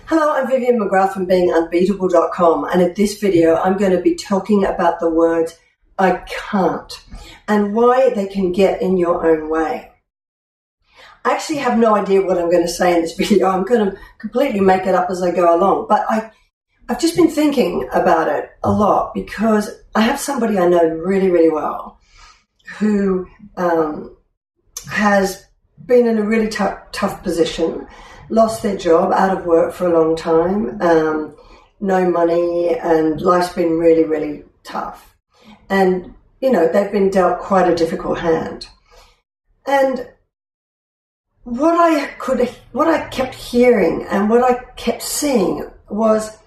Hello, I'm Vivian McGrath from beingunbeatable.com, and in this video I'm going to be talking about the words I can't and why they can get in your own way. I actually have no idea what I'm going to say in this video. I'm going to completely make it up as I go along, but I've just been thinking about it a lot because I have somebody I know really, really well who has been in a really tough position, lost their job, out of work for a long time, no money, and life's been really, really tough. And, you know, they've been dealt quite a difficult hand. And what I kept hearing and what I kept seeing was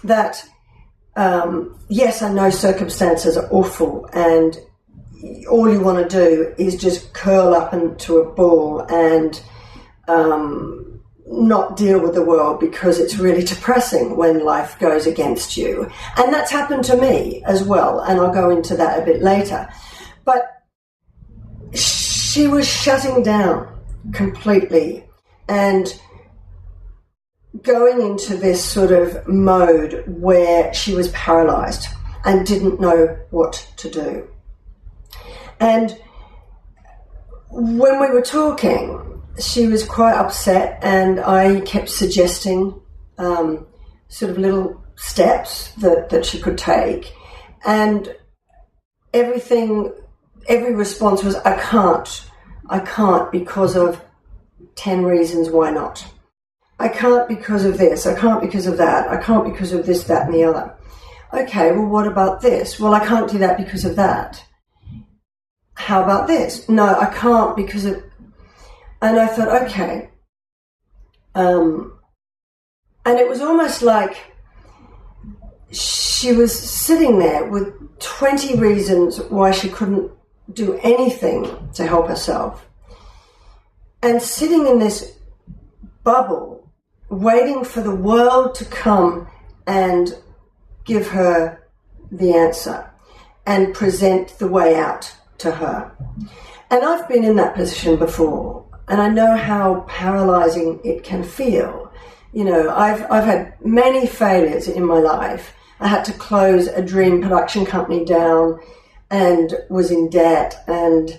that, yes, I know circumstances are awful and all you want to do is just curl up into a ball and not deal with the world because it's really depressing when life goes against you. And that's happened to me as well, and I'll go into that a bit later. But she was shutting down completely and going into this sort of mode where she was paralyzed and didn't know what to do. And when we were talking, she was quite upset, and I kept suggesting sort of little steps that she could take. And every response was, I can't because of 10 reasons why not. I can't because of this, I can't because of that, I can't because of this, that, and the other. Okay, well, what about this? Well, I can't do that because of that. How about this? No, I can't because of... And I thought, okay. And it was almost like she was sitting there with 20 reasons why she couldn't do anything to help herself. And sitting in this bubble, waiting for the world to come and give her the answer and present the way out to her. And I've been in that position before. And I know how paralyzing it can feel. You know, I've had many failures in my life. I had to close a dream production company down and was in debt, and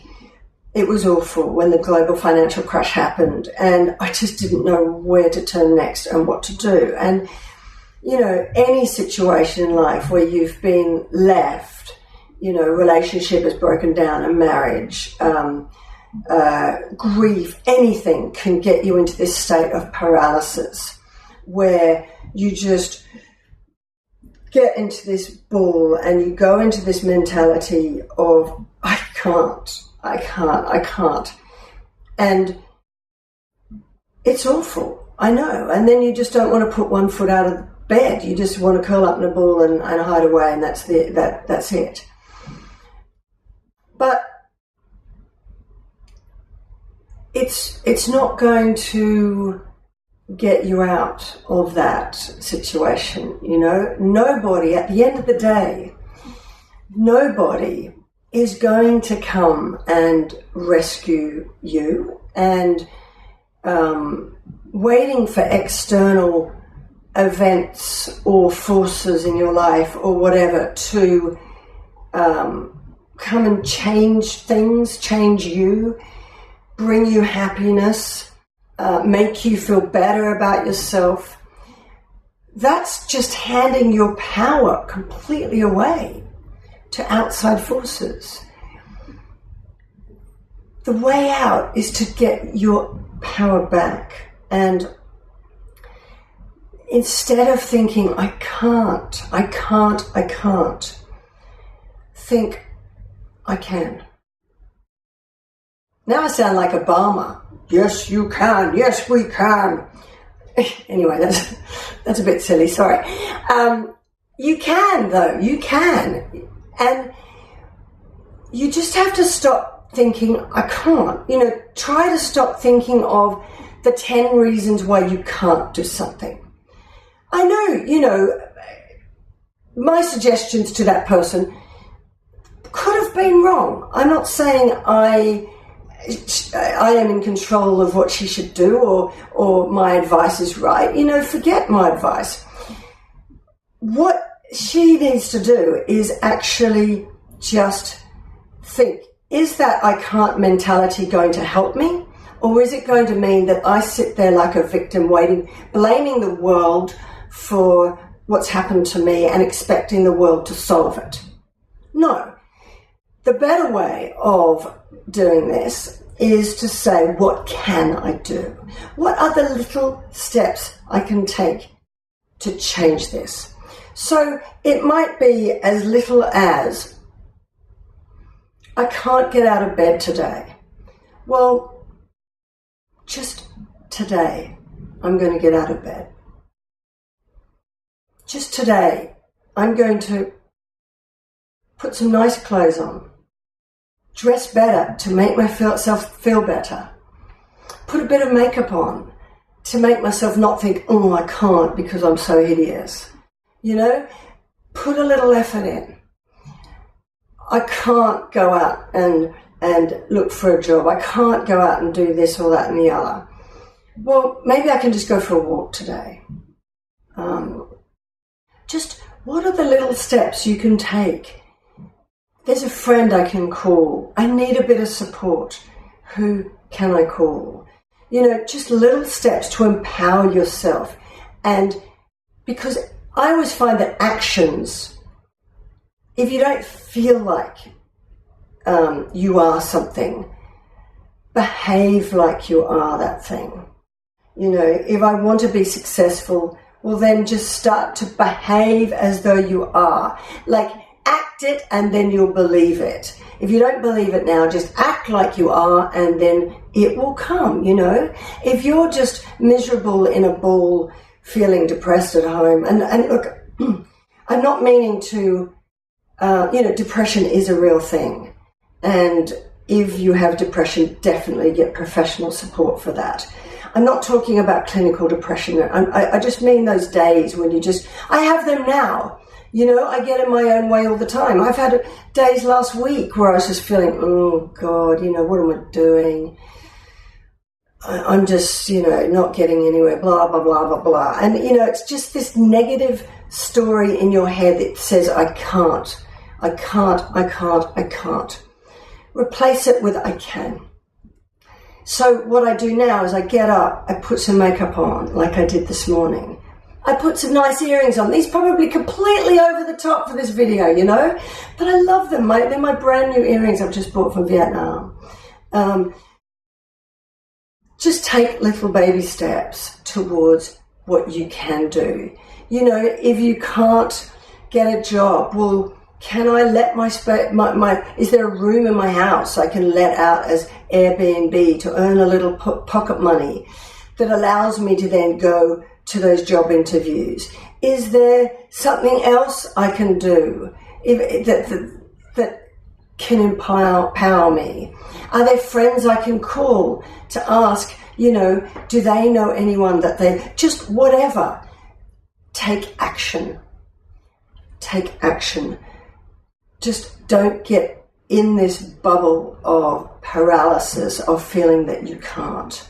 it was awful when the global financial crash happened, and I just didn't know where to turn next and what to do. And, you know, any situation in life where you've been left, you know, relationship has broken down, a marriage, grief, anything can get you into this state of paralysis where you just get into this ball and you go into this mentality of I can't. And it's awful, I know. And then you just don't want to put one foot out of bed. You just want to curl up in a ball and hide away, and that's it. But it's not going to get you out of that situation, you know. Nobody, at the end of the day, nobody is going to come and rescue you, and waiting for external events or forces in your life or whatever to come and change things, change you, bring you happiness, make you feel better about yourself. That's just handing your power completely away to outside forces. The way out is to get your power back, and instead of thinking, I can't, think, I can. Now I sound like Obama. Yes, you can. Yes, we can. Anyway, that's a bit silly. Sorry. You can, though. You can. And you just have to stop thinking, I can't. You know, try to stop thinking of the 10 reasons why you can't do something. I know, you know, my suggestions to that person could have been wrong. I'm not saying I I am in control of what she should do, or my advice is right. Forget my advice. What she needs to do is actually just think, is that I can't mentality going to help me? Or is it going to mean that I sit there like a victim waiting, blaming the world for what's happened to me and expecting the world to solve it? No. The better way of doing this is to say, what can I do? What are the little steps I can take to change this? So it might be as little as, I can't get out of bed today. Well, just today, I'm going to get out of bed. Just today, I'm going to put some nice clothes on, dress better to make myself feel better, put a bit of makeup on to make myself not think, oh, I can't because I'm so hideous. Put a little effort in. I can't go out and look for a job. I can't go out and do this or that and the other. Well, maybe I can just go for a walk today. Just what are the little steps you can take? There's a friend I can call. I need a bit of support. Who can I call? Just little steps to empower yourself. And because I always find that actions, if you don't feel like you are something, behave like you are that thing. If I want to be successful, well then just start to behave as though you are. Like act it and then you'll believe it. If you don't believe it now, just act like you are and then it will come, If you're just miserable in a ball, feeling depressed at home, and look, I'm not meaning to, depression is a real thing. And if you have depression, definitely get professional support for that. I'm not talking about clinical depression. I just mean those days when I have them now. I get in my own way all the time. I've had days last week where I was just feeling, oh God, what am I doing? I'm just, not getting anywhere, blah, blah, blah, blah, blah. And, it's just this negative story in your head that says, I can't. Replace it with I can. So what I do now is I get up, I put some makeup on, like I did this morning. I put some nice earrings on. These probably completely over the top for this video, but I love them. They're my brand new earrings I've just bought from Vietnam. Just take little baby steps towards what you can do. If you can't get a job, well, can I let is there a room in my house I can let out as Airbnb to earn a little pocket money that allows me to then go to those job interviews? Is there something else I can do that can empower me? Are there friends I can call to ask, do they know anyone that they, just whatever. Take action. Take action. Just don't get in this bubble of paralysis, of feeling that you can't.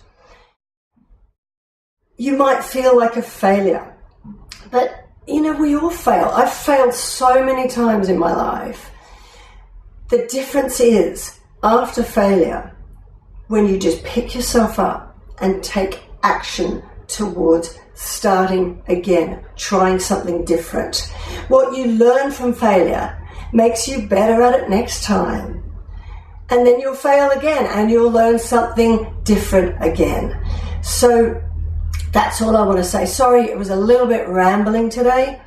You might feel like a failure, but we all fail. I've failed so many times in my life. The difference is, after failure, when you just pick yourself up and take action towards starting again, trying something different. What you learn from failure makes you better at it next time. And then you'll fail again and you'll learn something different again. So that's all I want to say. Sorry, it was a little bit rambling today,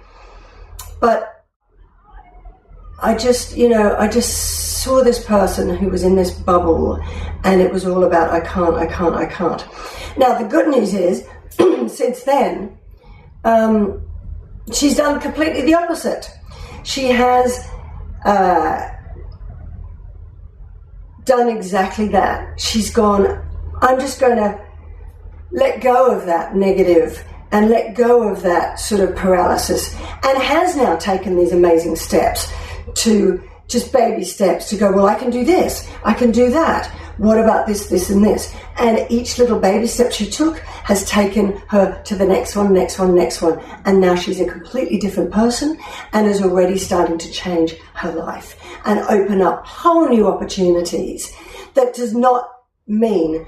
but I just saw this person who was in this bubble and it was all about I can't. Now, the good news is, since then, she's done completely the opposite. She has done exactly that. She's gone, I'm just going to let go of that negative and let go of that sort of paralysis, and has now taken these amazing steps to just baby steps to go, well, I can do this, I can do that. What about this, this, and this? And each little baby step she took has taken her to the next one, next one, next one. And now she's a completely different person and is already starting to change her life and open up whole new opportunities. That does not mean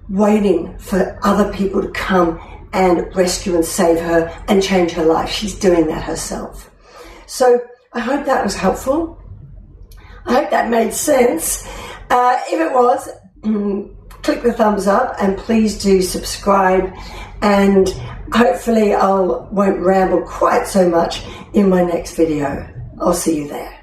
waiting for other people to come and rescue and save her and change her life. She's doing that herself. So I hope that was helpful. I hope that made sense. If it was, click the thumbs up and please do subscribe, and hopefully I won't ramble quite so much in my next video. I'll see you there.